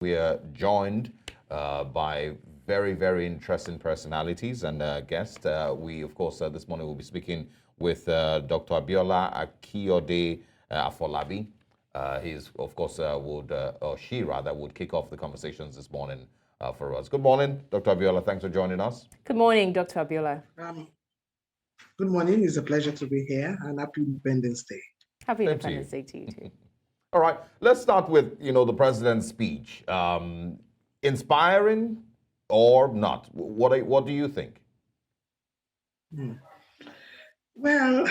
We are joined by very, very interesting personalities and guests. We, of course, this morning will be speaking with Dr. Abiola Akiyode-Afolabi. He's, of course, or she rather, would kick off the conversations this morning for us. Good morning, Dr. Abiola. Thanks for joining us. Good morning, Dr. Abiola. Good morning. It's a pleasure to be here, and happy Independence Day. Happy Independence Day to you too. All right, let's start with the president's speech. Inspiring or not? What do you think? Well,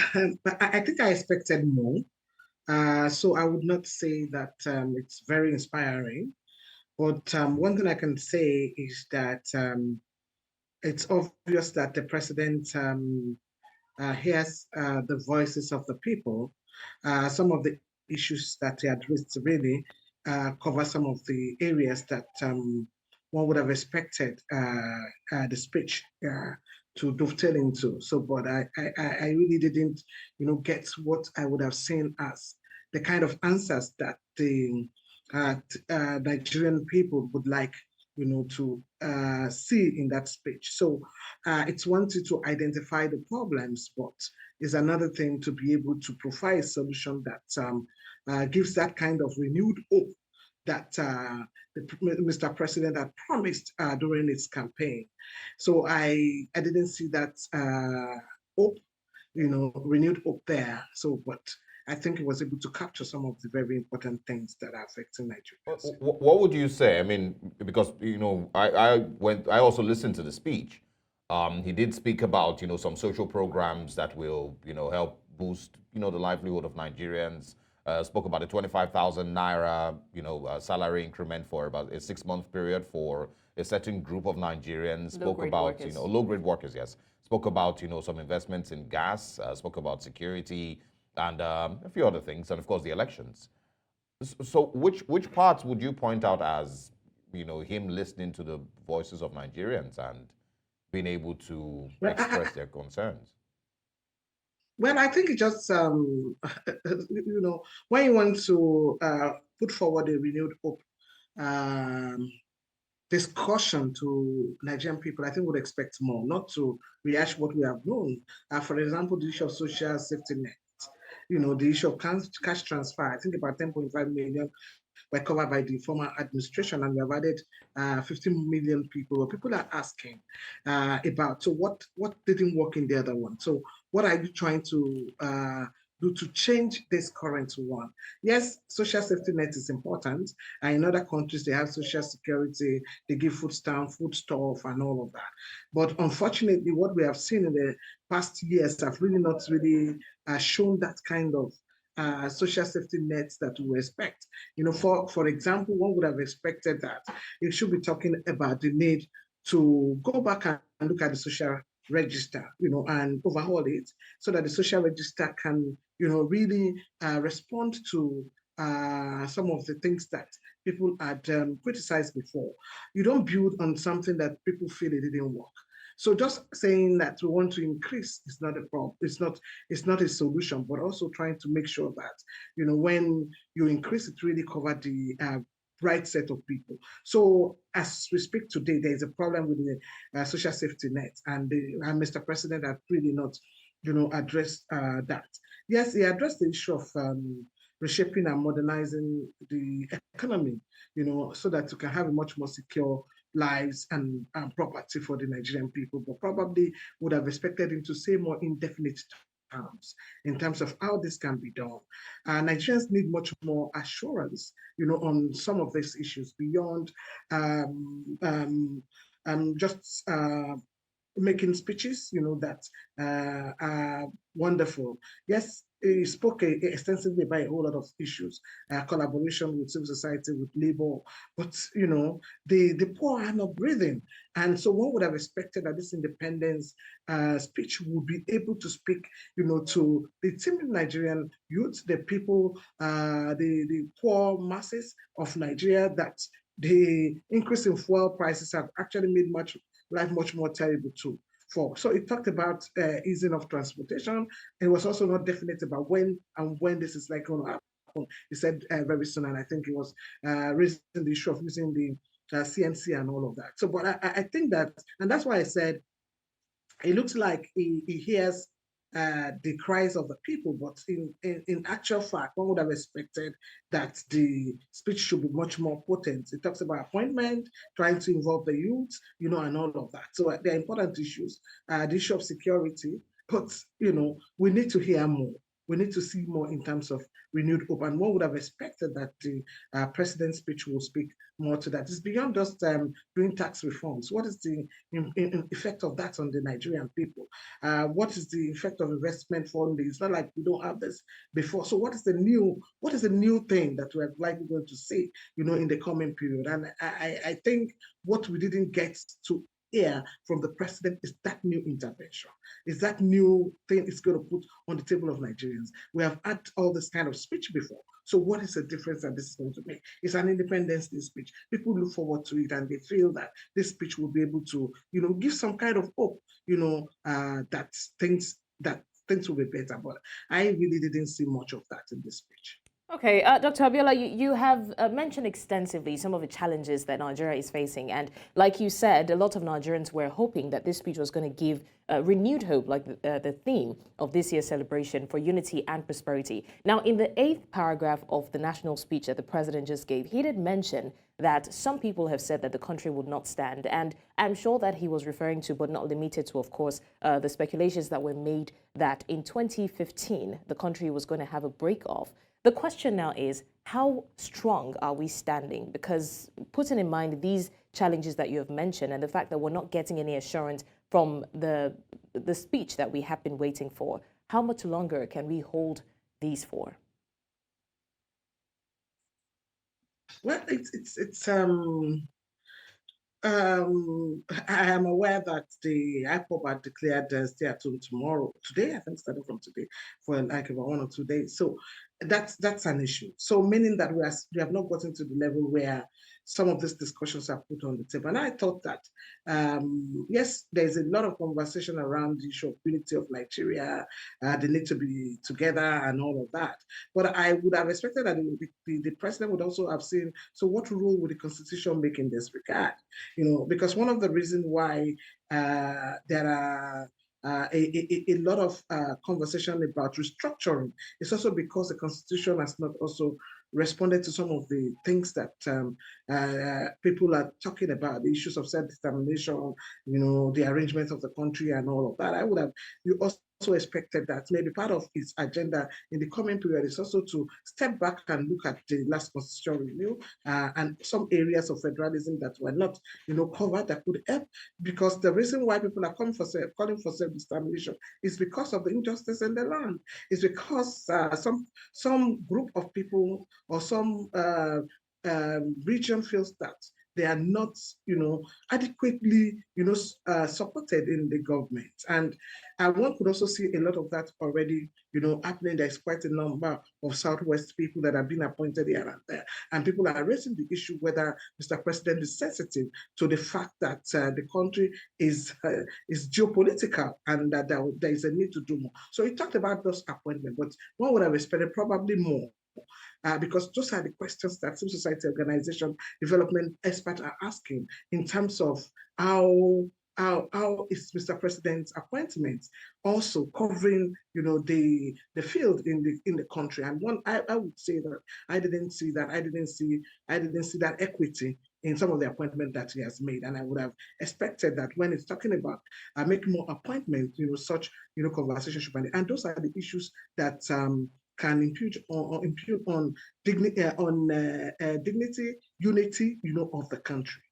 I think I expected more. So I would not say that it's very inspiring. But one thing I can say is that it's obvious that the president hears the voices of the people. Some of the issues that he addressed really cover some of the areas that one would have expected the speech to dovetail into. So, but I really didn't, get what I would have seen as the kind of answers that the Nigerian people would like, to see in that speech. So it's one thing to identify the problems, but it's another thing to be able to provide a solution that gives that kind of renewed hope that Mr. President had promised during his campaign. So I didn't see that hope, renewed hope there. So, but I think he was able to capture some of the very important things that are affecting Nigerians. What would you say? I mean, because I also listened to the speech. He did speak about some social programs that will help boost the livelihood of Nigerians. Spoke about a 25,000 naira salary increment for about a 6-month period for a certain group of Nigerians. Spoke about low-grade workers. Yes. Spoke about some investments in gas. Spoke about security and a few other things, and of course the elections. So which parts would you point out as him listening to the voices of Nigerians and being able to express their concerns? Well, I think it just when you want to put forward a renewed hope discussion to Nigerian people, I think would expect more, not to rehash what we have known. For example, the issue of social safety net. The issue of cash transfer, I think about 10.5 million were covered by the former administration, and we have added 15 million people. People are asking about, so what didn't work in the other one? So what are you trying to do to change this current one? Yes, social safety net is important. And in other countries, they have social security, they give food stamp, food stuff, and all of that. But unfortunately, what we have seen in the past years have really not really shown that kind of social safety nets that we expect. For example, one would have expected that it should be talking about the need to go back and look at the social register, and overhaul it so that the social register can, really respond to some of the things that people had criticized before. You don't build on something that people feel it didn't work. So just saying that we want to increase is not a problem. It's not a solution, but also trying to make sure that, when you increase, it really cover the right set of people. So as we speak today, there is a problem with the social safety net, and Mr. President had really not, addressed that. Yes, he addressed the issue of reshaping and modernizing the economy, so that you can have a much more secure lives and property for the Nigerian people, but probably would have expected him to say more indefinite terms in terms of how this can be done. Nigerians need much more assurance, on some of these issues beyond just making speeches, that are wonderful. Yes, he spoke extensively about a whole lot of issues, collaboration with civil society, with labor, but the poor are not breathing, and so one would have expected that this independence speech would be able to speak, to the timid Nigerian youth, the people, the poor masses of Nigeria, that the increase in fuel prices have actually made life much more terrible too. So it talked about easing of transportation. It was also not definite about when this is like going to he said very soon, and I think he was raising the issue of using the CNC and all of that. So, but I think that, and that's why I said it looks like he hears the cries of the people, but in actual fact, one would have expected that the speech should be much more potent. It talks about appointment, trying to involve the youth, and all of that. So they're important issues, the issue of security, but, we need to hear more. We need to see more in terms of renewed hope. And one would have expected that the president's speech will speak more to that. It's beyond just doing tax reforms. What is the effect of that on the Nigerian people? What is the effect of investment funding? It's not like we don't have this before. So what is the new thing that we're likely going to see, in the coming period? And I think what we didn't get to hear from the president is that new intervention, is that new thing is going to put on the table of Nigerians. We have had all this kind of speech before. So what is the difference that this is going to make? It's an Independence Day speech. People look forward to it and they feel that this speech will be able to, give some kind of hope, that things will be better. But I really didn't see much of that in this speech. Okay, Dr. Abiola, you have mentioned extensively some of the challenges that Nigeria is facing. And like you said, a lot of Nigerians were hoping that this speech was going to give renewed hope, like the theme of this year's celebration for unity and prosperity. Now, in the 8th paragraph of the national speech that the president just gave, he did mention that some people have said that the country would not stand. And I'm sure that he was referring to, but not limited to, of course, the speculations that were made that in 2015, the country was going to have a break-off. The question now is, how strong are we standing? Because putting in mind these challenges that you have mentioned and the fact that we're not getting any assurance from the speech that we have been waiting for, how much longer can we hold these for? Well, I am aware that the IPOB had declared stay at home tomorrow. Today, I think starting from today for like about 1 or 2 days. So that's an issue. So meaning that we have not gotten to the level where some of these discussions are put on the table. And I thought that yes, there's a lot of conversation around the issue of unity of Nigeria, the need to be together and all of that. But I would have expected that the president would also have seen, so what role would the constitution make in this regard? Because one of the reasons why there are a lot of conversation about restructuring is also because the constitution has not also responded to some of the things that people are talking about, the issues of self-determination, the arrangement of the country and all of that. I would have also expected that maybe part of its agenda in the coming period is also to step back and look at the last constitutional review and some areas of federalism that were not, covered that could help. Because the reason why people are calling for self-determination is because of the injustice in the land. It's because some group of people or some region feels that they are not, adequately, supported in the government. And one could also see a lot of that already, happening. There's quite a number of Southwest people that have been appointed here and there. And people are raising the issue whether Mr. President is sensitive to the fact that the country is geopolitical and that there is a need to do more. So he talked about those appointments, but one would have expected probably more. Because those are the questions that civil society organization development experts are asking in terms of how is Mr. President's appointment also covering, the field in the country. And one, I would say that I didn't see that equity in some of the appointments that he has made. And I would have expected that when it's talking about making more appointments, such, conversation should be. And those are the issues that can impute on dignity, unity, of the country.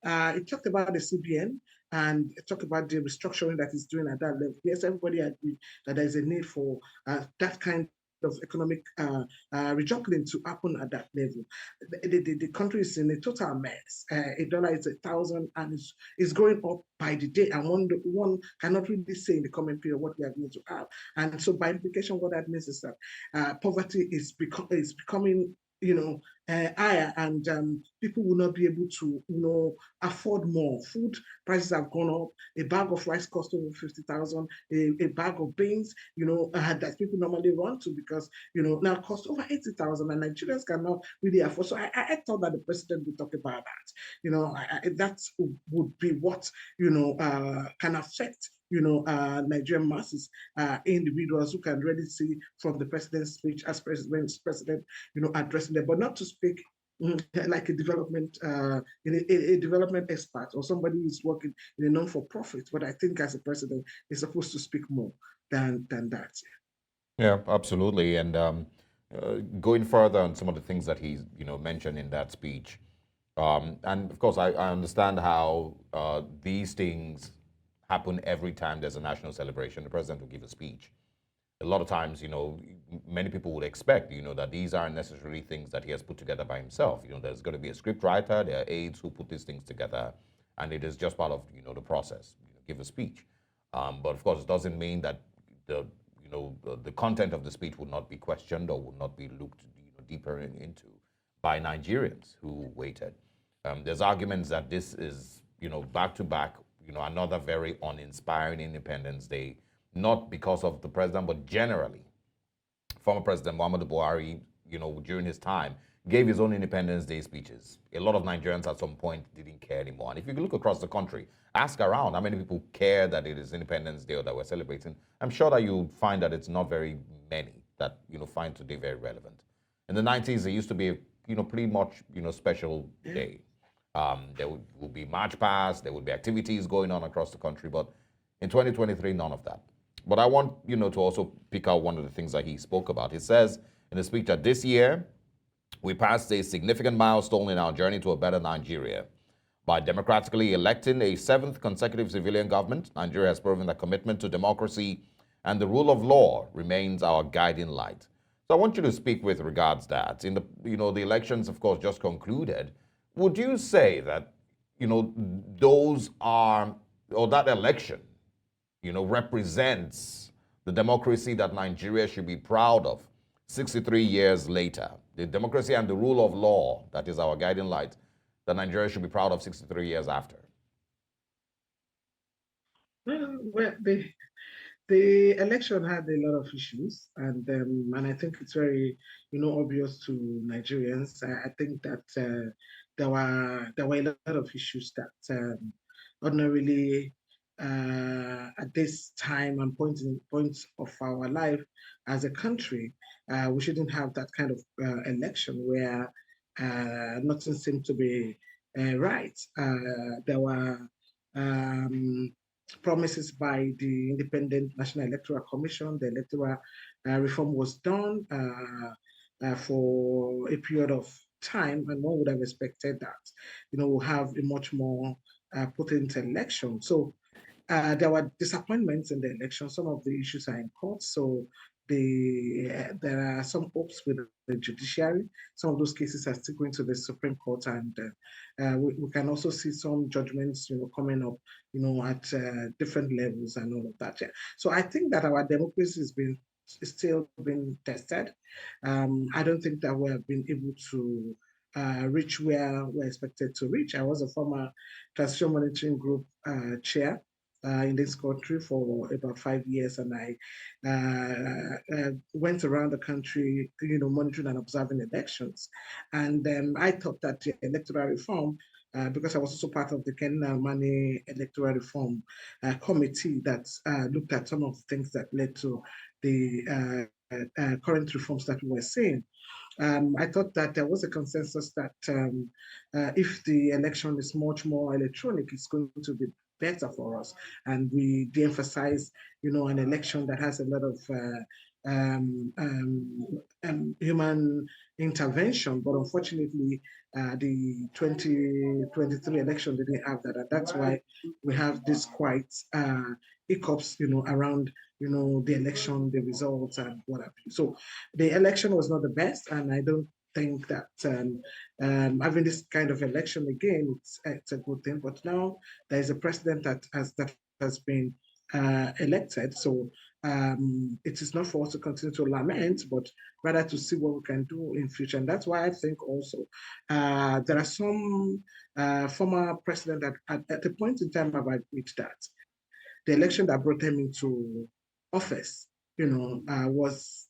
It talked about the CBN and it talked about the restructuring that is doing at that level. Yes, everybody agrees that there is a need for that kind of economic rejuvening to happen at that level. The country is in a total mess. $1 is 1,000 and it's going up by the day. And one cannot really say in the coming period what we are going to have. And so by implication, what that means is that poverty is becoming higher, and people will not be able to, afford more. Food prices have gone up. A bag of rice costs over 50,000. A bag of beans, that people normally run to because, now cost over 80,000, and Nigerians cannot really afford. So I thought that the president would talk about that. That would be what, can affect Nigerian masses, individuals who can really see from the president's speech as president, addressing them, but not to speak like a development a development expert or somebody who's working in a non-for-profit. But I think as a president, is supposed to speak more than that. Yeah, absolutely. And going further on some of the things that he, mentioned in that speech, and of course, I understand how these things happen every time there's a national celebration. The president will give a speech. A lot of times, many people would expect, that these aren't necessarily things that he has put together by himself. There's going to be a script writer, there are aides who put these things together, and it is just part of, the process. Give a speech, but of course, it doesn't mean that the, the content of the speech would not be questioned or would not be looked, deeper into by Nigerians who waited. There's arguments that this is, back to back, another very uninspiring Independence Day, not because of the president, but generally. Former President Muhammadu Buhari, during his time, gave his own Independence Day speeches. A lot of Nigerians at some point didn't care anymore. And if you look across the country, ask around how many people care that it is Independence Day or that we're celebrating. I'm sure that you'll find that it's not very many that, find today very relevant. In the 90s, it used to be a, pretty much, special day. There will be march past, there would be activities going on across the country, but in 2023, none of that. But I want, to also pick out one of the things that he spoke about. He says in the speech that this year, we passed a significant milestone in our journey to a better Nigeria. By democratically electing a seventh consecutive civilian government, Nigeria has proven that commitment to democracy and the rule of law remains our guiding light. So I want you to speak with regards to that. In the, the elections, of course, just concluded. Would you say that, those are, or that election, represents the democracy that Nigeria should be proud of 63 years later? The democracy and the rule of law that is our guiding light that Nigeria should be proud of 63 years after. Well, the election had a lot of issues, and I think it's very, obvious to Nigerians. I think that there were a lot of issues that ordinarily at this time and points of our life as a country, we shouldn't have that kind of election where nothing seemed to be right. There were promises by the Independent National Electoral Commission. The electoral reform was done for a period of time, and one would have expected that, we'll have a much more potent election. So there were disappointments in the election. Some of the issues are in court, so there are some hopes with the judiciary. Some of those cases are still going to the Supreme Court, and we can also see some judgments, coming up, at different levels and all of that. Yeah. So I think that our democracy is still being tested. I don't think that we have been able to reach where we're expected to reach. I was a former Transition Monitoring Group chair in this country for about 5 years, and I went around the country, monitoring and observing elections. And I thought that the electoral reform, because I was also part of the Ken Money Electoral Reform Committee that looked at some of the things that led to the current reforms that we were seeing. I thought that there was a consensus that if the election is much more electronic, it's going to be better for us. And we de-emphasize, an election that has a lot of human intervention. But unfortunately, the 2023 election didn't have that. And that's why we have this quite hiccups, around, the election, the results, and what have you. So the election was not the best, and I don't think that having this kind of election again, it's a good thing. But now there is a president that has been elected, so it is not for us to continue to lament, but rather to see what we can do in future. And that's why I think also there are some former president that at the point in time have agreed that the election that brought them into office, was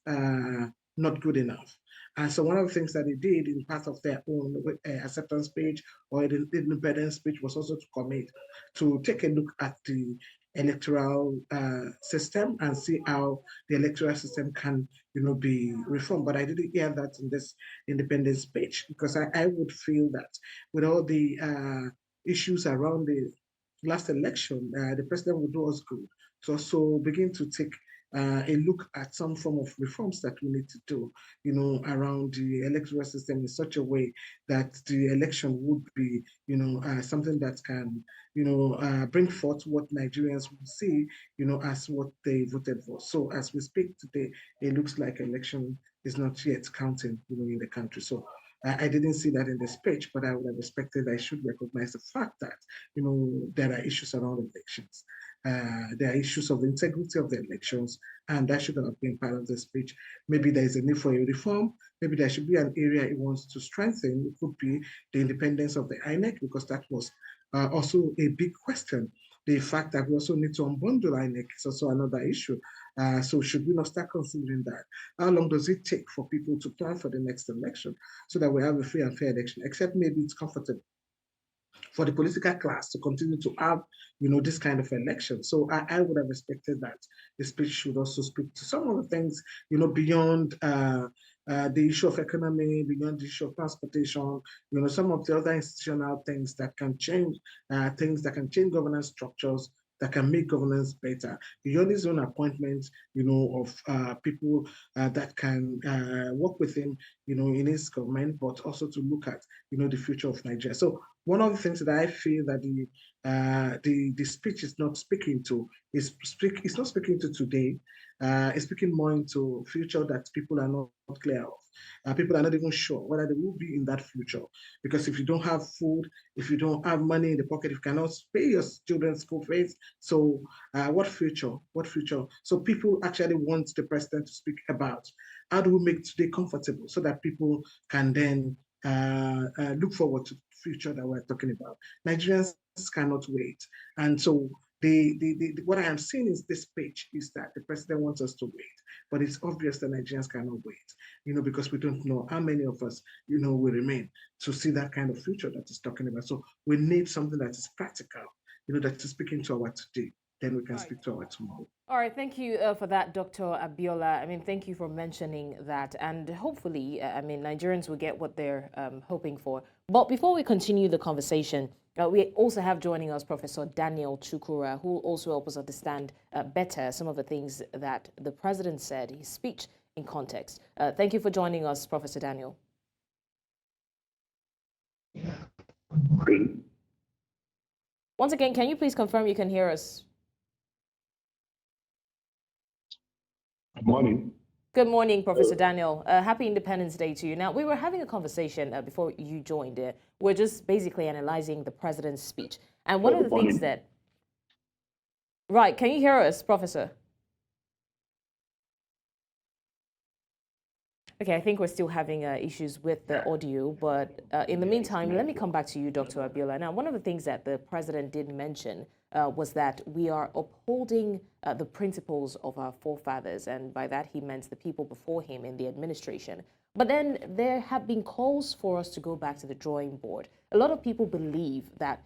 not good enough. And so one of the things that they did in part of their own acceptance speech or the independence speech was also to commit to take a look at the electoral system and see how the electoral system can, be reformed. But I didn't hear that in this independence speech because I would feel that with all the issues around the last election, the president would do us good to also begin to take a look at some form of reforms that we need to do, around the electoral system in such a way that the election would be, something that can, bring forth what Nigerians will see, as what they voted for. So as we speak today, it looks like election is not yet counting, in the country. So I didn't see that in the speech, but I would have expected I should recognize the fact that, there are issues around elections. There are issues of the integrity of the elections, and that should have been part of the speech. Maybe there is a need for a reform. Maybe there should be an area it wants to strengthen. It could be the independence of the INEC, because that was also a big question. The fact that we also need to unbundle INEC is also another issue. So should we not start considering that? How long does it take for people to plan for the next election so that we have a free and fair election? Except maybe it's comfortable for the political class to continue to have, this kind of election. So I would have expected that the speech should also speak to some of the things, beyond the issue of economy, beyond the issue of transportation, some of the other institutional things that can change, governance structures, that can make governance better. Beyond his own appointments, of people that can work with him, in his government, but also to look at, the future of Nigeria. So one of the things that I feel that the speech is not speaking to it's not speaking to today. It's speaking more into future that people are not clear of. People are not even sure whether they will be in that future. Because if you don't have food, if you don't have money in the pocket, if you cannot pay your children's school fees, so what future? What future? So people actually want the president to speak about how do we make today comfortable so that people can then look forward to the future that we're talking about. Nigerians cannot wait. And so what I am seeing is this page is that the president wants us to wait, but it's obvious that Nigerians cannot wait, because we don't know how many of us, will remain to see that kind of future that he's talking about. So we need something that is practical, that is speaking to our today. Then we can speak to our tomorrow. All right, thank you for that, Dr. Abiola. I mean, thank you for mentioning that. And hopefully, Nigerians will get what they're hoping for. But before we continue the conversation, we also have joining us Professor Daniel Chukura, who will also help us understand better some of the things that the president said, his speech in context. Thank you for joining us, Professor Daniel. Once again, can you please confirm you can hear us? Good morning. Good morning, Professor Daniel. Happy Independence Day to you. Now, we were having a conversation before you joined. We're just basically analyzing the president's speech. And one of the things that... Right, can you hear us, Professor? Okay, I think we're still having issues with the audio, but in the meantime, let me come back to you, Dr. Abiola. Now, one of the things that the president did mention was that we are upholding the principles of our forefathers, and by that he meant the people before him in the administration. But then there have been calls for us to go back to the drawing board. A lot of people believe that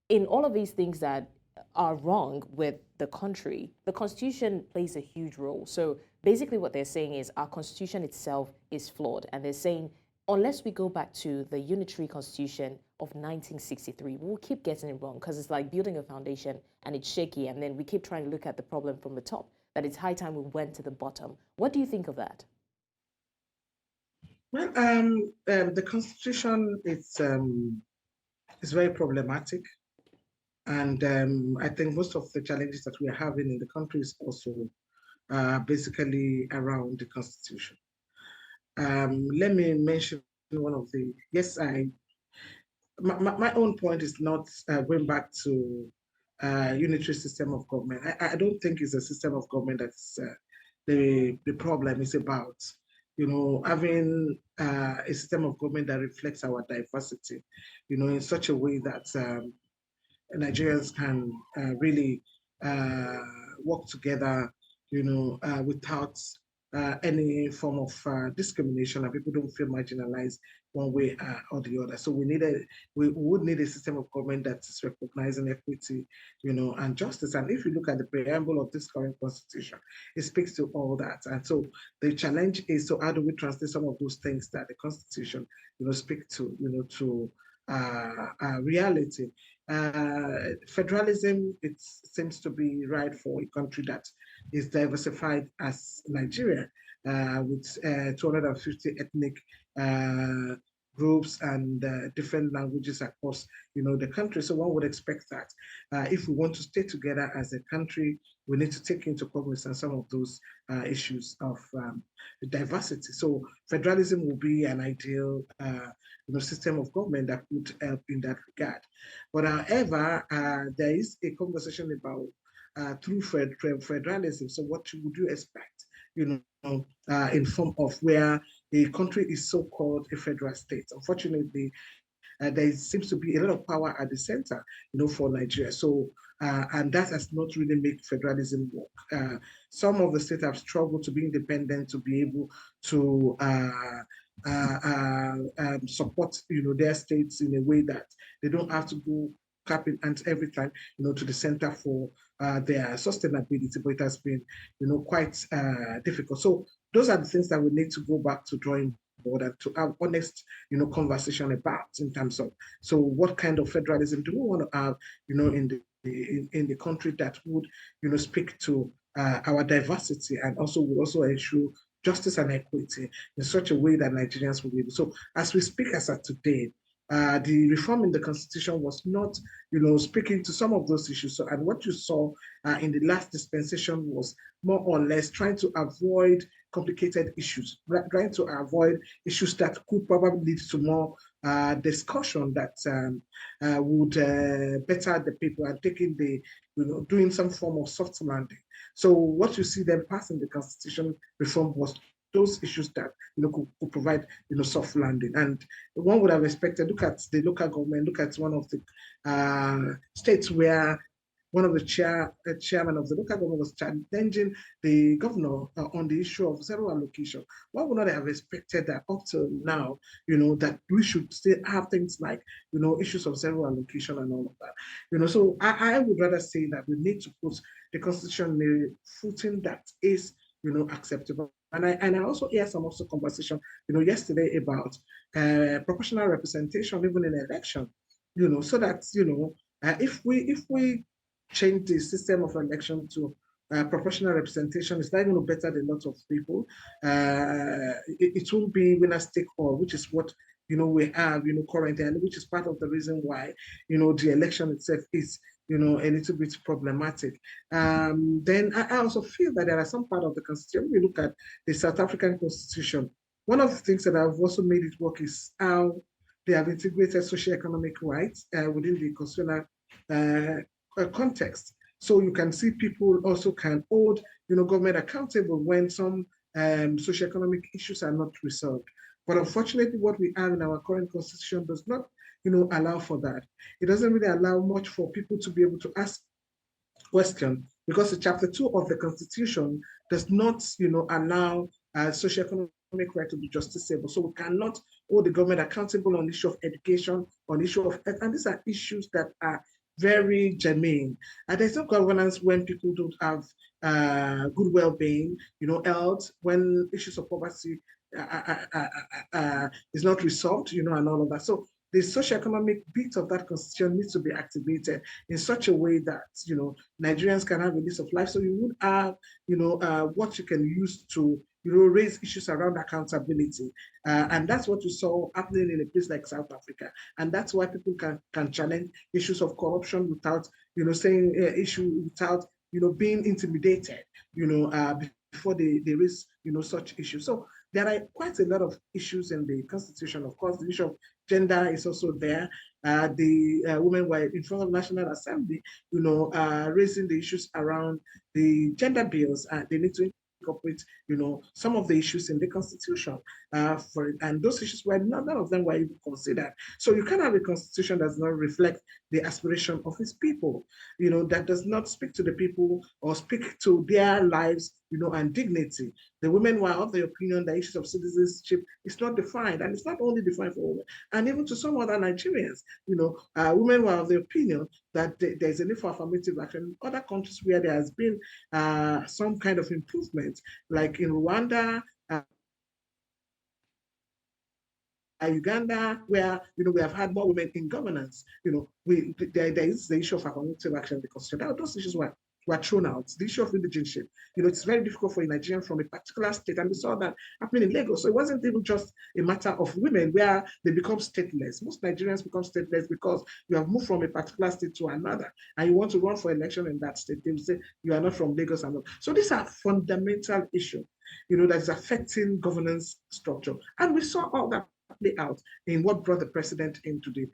in all of these things that are wrong with the country, the Constitution plays a huge role. So basically what they're saying is our Constitution itself is flawed. And they're saying, unless we go back to the unitary Constitution of 1963, we'll keep getting it wrong because it's like building a foundation and it's shaky. And then we keep trying to look at the problem from the top, that it's high time we went to the bottom. What do you think of that? Well, the Constitution is very problematic. And I think most of the challenges that we are having in the country is also basically around the Constitution. Let me mention one of the, yes, my own point is not going back to unitary system of government. I don't think it's a system of government that's the problem is about. Having a system of government that reflects our diversity, in such a way that Nigerians can really work together, without any form of discrimination, and people don't feel marginalized one way or the other. So we would need a system of government that is recognizing equity, and justice. And if you look at the preamble of this current constitution, it speaks to all that. And so the challenge is, so how do we translate some of those things that the constitution, speak to, to reality? Federalism, it seems to be right for a country that is diversified as Nigeria, with 250 ethnic groups and different languages across, the country. So one would expect that if we want to stay together as a country, we need to take into cognizance some of those issues of diversity. So federalism will be an ideal, system of government that would help in that regard. But however, there is a conversation about through federalism. So what would you expect, in form of where a country is so-called a federal state? Unfortunately, there seems to be a lot of power at the center, for Nigeria. So, and that has not really made federalism work. Some of the states have struggled to be independent, to be able to support, their states in a way that they don't have to go capping ants every time, to the center for their sustainability. But it has been, quite difficult. So those are the things that we need to go back to drawing board and to have honest, conversation about, in terms of, so what kind of federalism do we want to have, in the country that would, speak to our diversity, and also would also ensure justice and equity in such a way that Nigerians will be able. So as we speak as of today, the reform in the constitution was not, speaking to some of those issues. So, and what you saw in the last dispensation was more or less trying to avoid complicated issues, trying to avoid issues that could probably lead to more discussion that would better the people, and taking the, doing some form of soft landing. So what you see them passing the constitution reform was those issues that, could provide, soft landing. And one would have expected, look at the local government, look at one of the states where one of the chairman of the local government was challenging the governor on the issue of zero allocation. One would not have expected that up to now, that we should still have things like, issues of zero allocation and all of that. So I would rather say that we need to put the constitution in a footing that is, acceptable. And I also hear some also conversation, yesterday about proportional representation, even in election, so that, if we change the system of election to proportional representation, it's not going to better the lot of people. It will be winner take all, which is what, we have, currently, and which is part of the reason why, the election itself is, a little bit problematic. Then I also feel that there are some part of the constitution. When we look at the South African constitution, one of the things that have also made it work is how they have integrated socio-economic rights within the constitutional context. So you can see people also can hold, government accountable when some socioeconomic issues are not resolved. But unfortunately, what we have in our current constitution does not, allow for that. It doesn't really allow much for people to be able to ask questions, because the chapter 2 of the constitution does not, allow socioeconomic right to be justiciable. So we cannot hold the government accountable on the issue of education, on the issue of, and these are issues that are very germane. And there's no governance when people don't have good well-being, health, when issues of poverty is not resolved, and all of that. So the socioeconomic bit of that constitution needs to be activated in such a way that, Nigerians can have a list of life. So you would have, what you can use to, raise issues around accountability. And that's what you saw happening in a place like South Africa. And that's why people can challenge issues of corruption without, saying issue without, being intimidated, before they raise, such issues. So there are quite a lot of issues in the constitution. Of course, the issue of gender is also there. The women were in front of National Assembly, raising the issues around the gender bills. They need to incorporate, some of the issues in the constitution. And those issues were none of them were even considered. So you can't have a constitution that does not reflect the aspiration of its people, that does not speak to the people or speak to their lives, and dignity. The women were of the opinion that issues of citizenship is not defined, and it's not only defined for women, and even to some other Nigerians, women were of the opinion that there's a need for affirmative action. In other countries where there has been some kind of improvement, like in Rwanda, Uganda, where we have had more women in governance. There is the issue of affirmative action because those issues were thrown out. The issue of religion, it's very difficult for a Nigerian from a particular state, and we saw that happening in Lagos. So it wasn't even just a matter of women where they become stateless. Most Nigerians become stateless because you have moved from a particular state to another, and you want to run for election in that state. They will say you are not from Lagos. So these are fundamental issues, that is affecting governance structure, and we saw all that play out in what brought the president into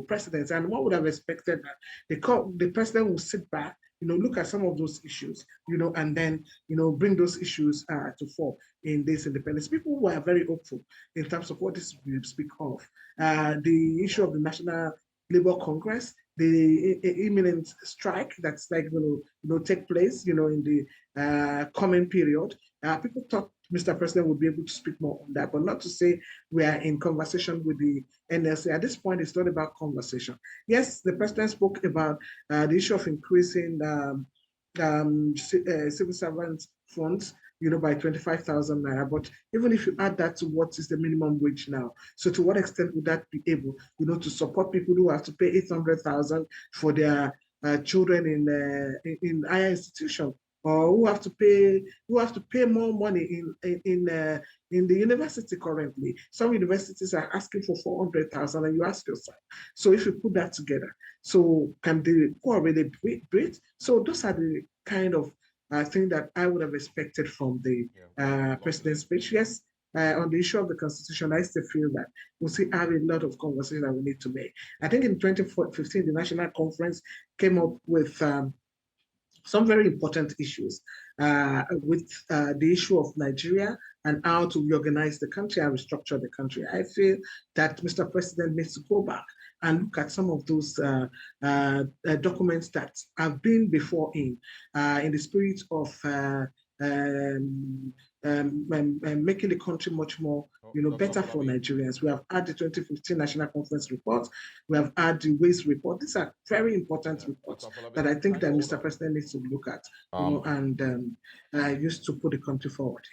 presidency. And one would have expected that the president will sit back, look at some of those issues, and then bring those issues to fore in this independence. People were very hopeful in terms of what this will speak of. The issue of the National Labour Congress, the imminent strike that's like going to take place, in the coming period. People thought Mr. President would be able to speak more on that, but not to say we are in conversation with the NLC. At this point, it's not about conversation. Yes, the president spoke about the issue of increasing civil servant funds, by 25,000 naira. But even if you add that to what is the minimum wage now, so to what extent would that be able, to support people who have to pay 800,000 for their children in higher institutions, or who have to pay more money in the university currently. Some universities are asking for 400,000, and you ask yourself, so if you put that together, so can the poor really breathe? So those are the kind of thing that I would have expected from the president's speech. Yes, on the issue of the constitution, I still feel that we'll still have a lot of conversation that we need to make. I think in 2015, the National Conference came up with some very important issues with the issue of Nigeria and how to reorganize the country and restructure the country. I feel that Mr. President needs to go back and look at some of those documents that have been before him in the spirit of making the country much more, better for Nigerians. We have had the 2015 National Conference report. We have had the waste report. These are very important reports that I think that Mr. President needs to look at, and used to put the country forward.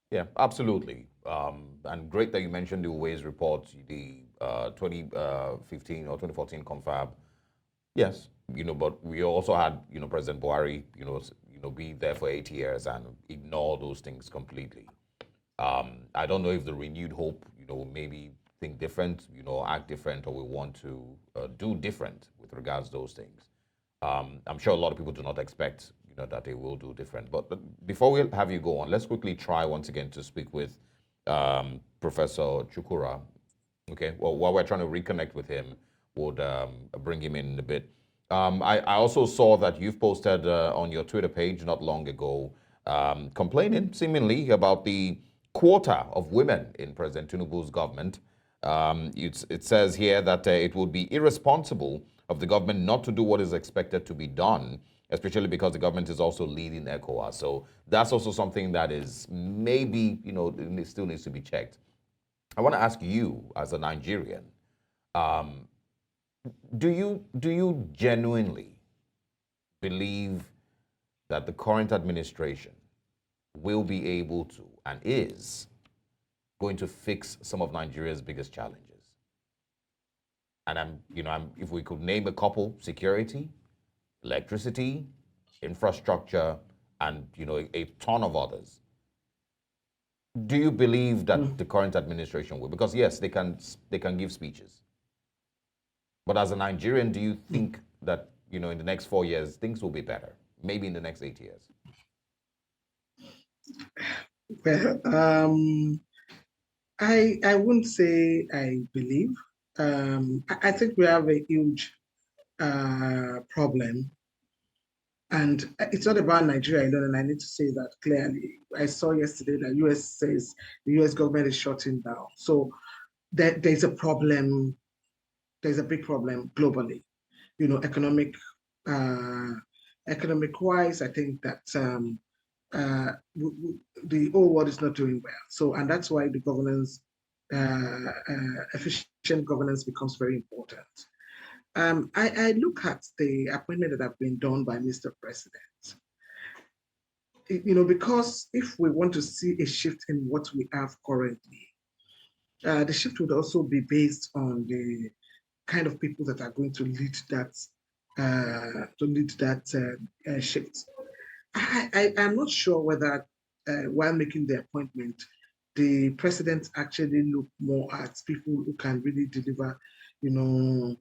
Yeah, absolutely. And great that you mentioned the waste report, the 2015 or 2014 confab. Yes, but we also had, President Buhari, be there for 8 years and ignore those things completely. I don't know if the renewed hope, maybe think different, act different, or we want to do different with regards to those things. I'm sure a lot of people do not expect, that they will do different. But before we have you go on, let's quickly try once again to speak with Professor Chukura. Okay, well, while we're trying to reconnect with him, would bring him in a bit. I also saw that you've posted on your Twitter page not long ago, complaining seemingly about the quota of women in President Tinubu's government. It says here that it would be irresponsible of the government not to do what is expected to be done, especially because the government is also leading ECOWAS. So that's also something that is maybe, it still needs to be checked. I want to ask you, as a Nigerian, do you genuinely believe that the current administration will be able to and is going to fix some of Nigeria's biggest challenges? And if we could name a couple: security, electricity, infrastructure, and a ton of others. Do you believe that the current administration will? Because yes, they can give speeches. But as a Nigerian, do you think that in the next 4 years things will be better? Maybe in the next 8 years. Well, I wouldn't say I believe. I think we have a huge problem. And it's not about Nigeria alone, and I need to say that clearly. I saw yesterday that US says the US government is shutting down. So there's a problem, there's a big problem globally. You know, uh, economic wise, I think that the whole world is not doing well. So, and that's why the governance, efficient governance becomes very important. I look at the appointment that have been done by Mr. President. You know, because if we want to see a shift in what we have currently, the shift would also be based on the kind of people that are going to lead that shift. I am not sure whether while making the appointment, the president actually looked more at people who can really deliver, you know,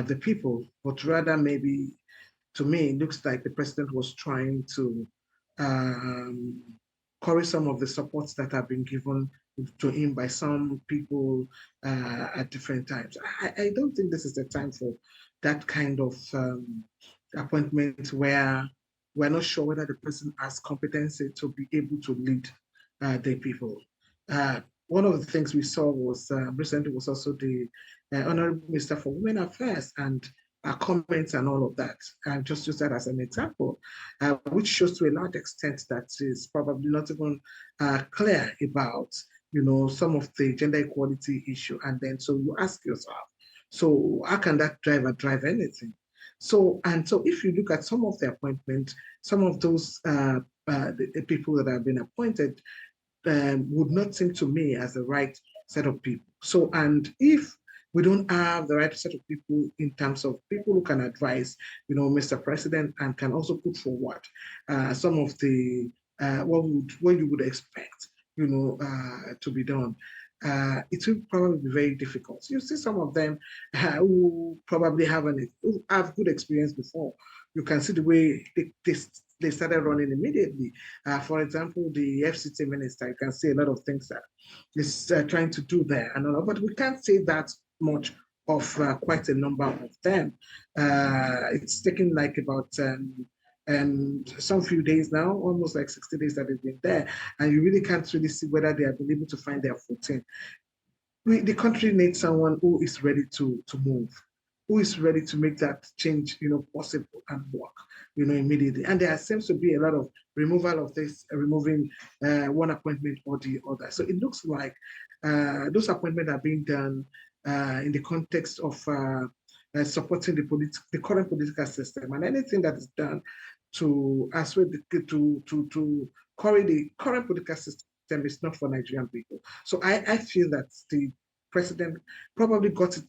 the people, but rather maybe to me, it looks like the president was trying to um, curry some of the supports that have been given to him by some people at different times. I don't think this is the time for that kind of appointment where we're not sure whether the person has competency to be able to lead the people. Uh, One of the things we saw was recently was also the Honorable Minister for Women Affairs and comments and all of that. And just use that as an example, which shows to a large extent that is probably not even clear about, you know, some of the gender equality issue. And then so you ask yourself, so how can that drive anything? So, and so if you look at some of the appointments, some of those the people that have been appointed would not seem to me as the right set of people. So, and if we don't have the right set of people in terms of people who can advise, you know, Mr. President, and can also put forward some of the what you would expect, you know, to be done. It will probably be very difficult. You see some of them who probably who have good experience before. You can see the way they started running immediately. For example, the FCT minister, you can see a lot of things that is trying to do there, and all, but we can't say that much of quite a number of them. It's taken like about some few days now, almost like 60 days that they've been there, and you really can't really see whether they have been able to find their footing. The country needs someone who is ready to move, who is ready to make that change, you know, possible and work, you know, immediately. And there seems to be a lot of removal of this, removing one appointment or the other. So it looks like those appointments are being done in the context of supporting the current political system, and anything that is done to assuage to curry the current political system is not for Nigerian people. So I feel that the president probably got it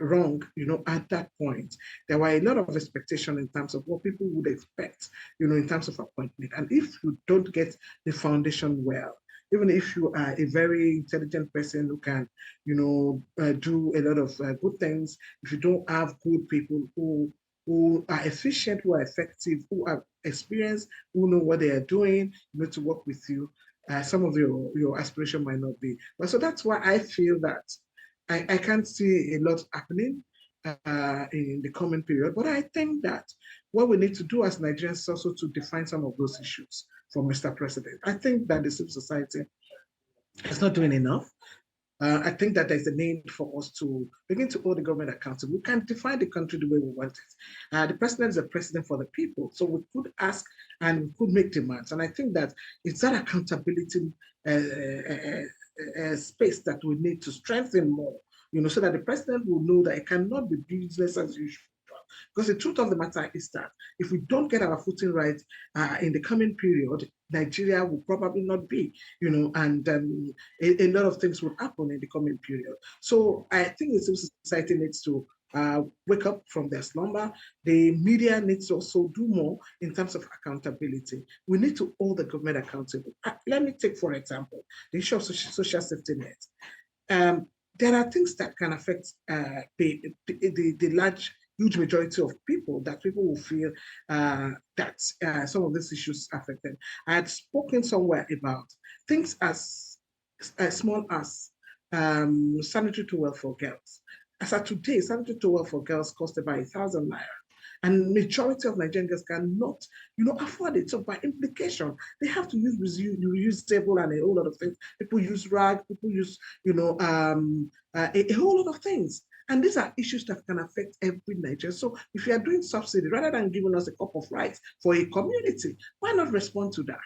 wrong, you know, at that point. There were a lot of expectation in terms of what people would expect, you know, in terms of appointment. And if you don't get the foundation well, even if you are a very intelligent person who can, you know, do a lot of good things, if you don't have good people who are efficient, who are effective, who are experienced, who know what they are doing, you know, to work with you, some of your aspiration might not be. But so that's why I feel that I can't see a lot happening in the coming period. But I think that what we need to do as Nigerians is also to define some of those issues for Mr. President. I think that the civil society is not doing enough. I think that there's a need for us to begin to hold the government accountable. We can define the country the way we want it. The president is a president for the people, so we could ask and we could make demands. And I think that it's that accountability space that we need to strengthen more, you know, so that the president will know that it cannot be business as usual. Because the truth of the matter is that if we don't get our footing right in the coming period, Nigeria will probably not be, you know, and a lot of things will happen in the coming period. So I think the civil society needs to wake up from their slumber. The media needs to also do more in terms of accountability. We need to hold the government accountable. Let me take, for example, the issue of social safety net. Um, there are things that can affect the large, huge majority of people that people will feel that some of these issues affect them. I had spoken somewhere about things as small as sanitary towel for girls. As of today, sanitary towel for girls cost about 1,000 naira. And majority of Nigerians cannot, afford it. So by implication, they have to use reusable and a whole lot of things. People use rag, people use, a whole lot of things. And these are issues that can affect every Nigerian. So if you are doing subsidy, rather than giving us a cup of rice for a community, why not respond to that?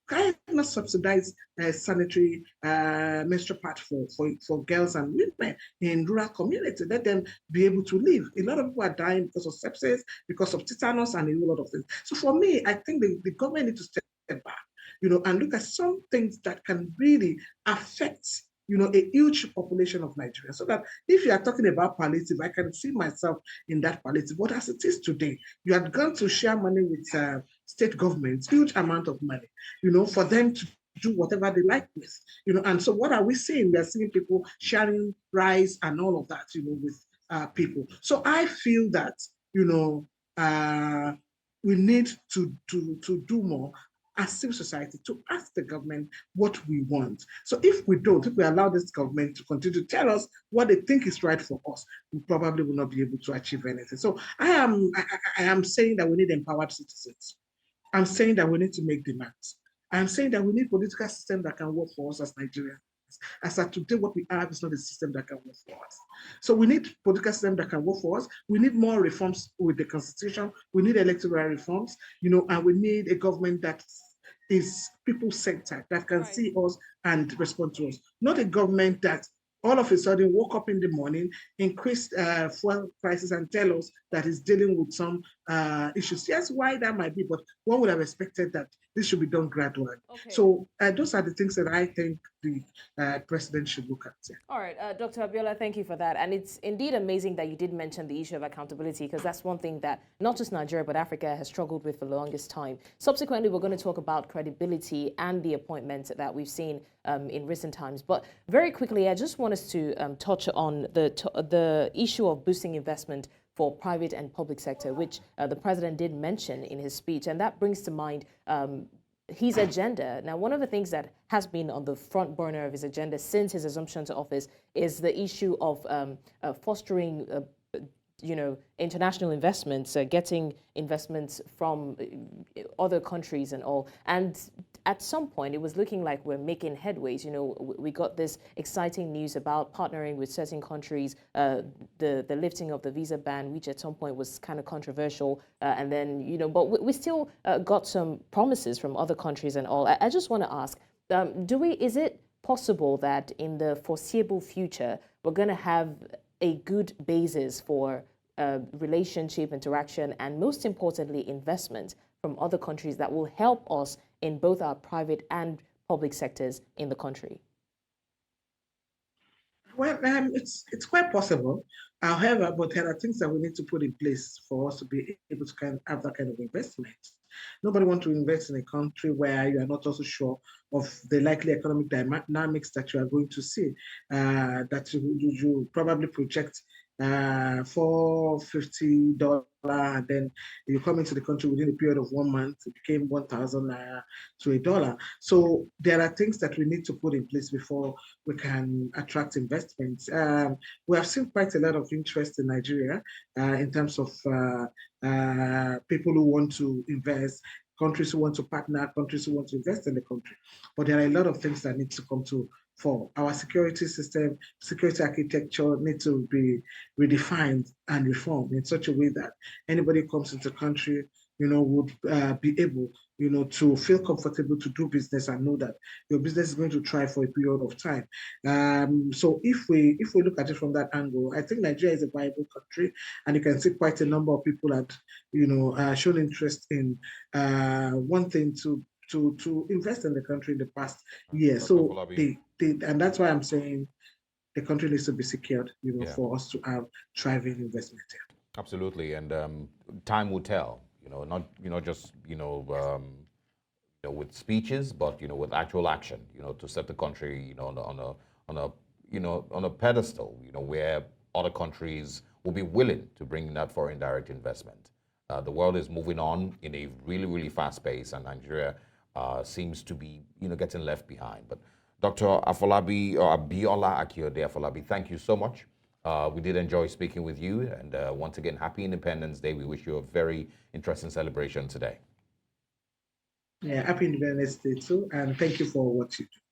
Can I not subsidize sanitary menstrual pad for girls and women in rural communities? Let them be able to live. A lot of people are dying because of sepsis, because of tetanus, and a whole lot of things. So for me, I think the government needs to step back, and look at some things that can really affect a huge population of Nigeria. So that if you are talking about palliative, I can see myself in that palliative. But as it is today, you are going to share money with state governments, huge amount of money, for them to do whatever they like with, and so what are we seeing? We are seeing people sharing rice and all of that, with people. So I feel that, we need to do more as civil society to ask the government what we want. So if we don't, if we allow this government to continue to tell us what they think is right for us, we probably will not be able to achieve anything. So I am saying that we need empowered citizens. I'm saying that we need to make demands. I'm saying that we need political system that can work for us as Nigerians. As of today, what we have is not a system that can work for us. So we need political system that can work for us. We need more reforms with the constitution. We need electoral reforms, and we need a government that is people-centered, that can see us and respond to us. Not a government that all of a sudden woke up in the morning, increased fuel prices, and tell us that it's dealing with some issues. Yes, why that might be, but one would have expected that this should be done gradually. Okay. So those are the things that I think the president should look at. Yeah. All right, Dr. Abiola, thank you for that. And it's indeed amazing that you did mention the issue of accountability, because that's one thing that not just Nigeria, but Africa has struggled with for the longest time. Subsequently, we're going to talk about credibility and the appointments that we've seen in recent times. But very quickly, I just want us to touch on the issue of boosting investment for private and public sector, which the president did mention in his speech. And that brings to mind his agenda. Now, one of the things that has been on the front burner of his agenda since his assumption to office is the issue of fostering international investments, getting investments from other countries and all. And at some point, it was looking like we're making headways. We got this exciting news about partnering with certain countries, the lifting of the visa ban, which at some point was kind of controversial. And then, but we still got some promises from other countries and all. I just want to ask, is it possible that in the foreseeable future, we're going to have a good basis for relationship, interaction, and most importantly, investment from other countries that will help us in both our private and public sectors in the country? Well, it's quite possible. However, but there are things that we need to put in place for us to be able to have that kind of investment. Nobody wants to invest in a country where you are not also sure of the likely economic dynamics that you are going to see, that you probably project $450, and then you come into the country within a period of 1 month, it became 1,000 to $1. So there are things that we need to put in place before we can attract investments. We have seen quite a lot of interest in Nigeria in terms of people who want to invest, countries who want to partner, countries who want to invest in the country. But there are a lot of things that need to come to for our security system, security architecture need to be redefined and reformed in such a way that anybody who comes into the country, would be able, to feel comfortable to do business and know that your business is going to thrive for a period of time. So if we look at it from that angle, I think Nigeria is a viable country, and you can see quite a number of people that, shown interest in wanting to invest in the country in the past year. So and that's why I'm saying the country needs to be secured, for us to have thriving investment here. Absolutely, and time will tell. Not just with speeches, but with actual action. To set the country on a pedestal. Where other countries will be willing to bring that foreign direct investment. The world is moving on in a really, really fast pace, and Nigeria seems to be getting left behind. But Dr. Afolabi, or Abiola Akiyode-Afolabi, thank you so much. We did enjoy speaking with you. And once again, happy Independence Day. We wish you a very interesting celebration today. Yeah, happy Independence Day too. And thank you for what you do.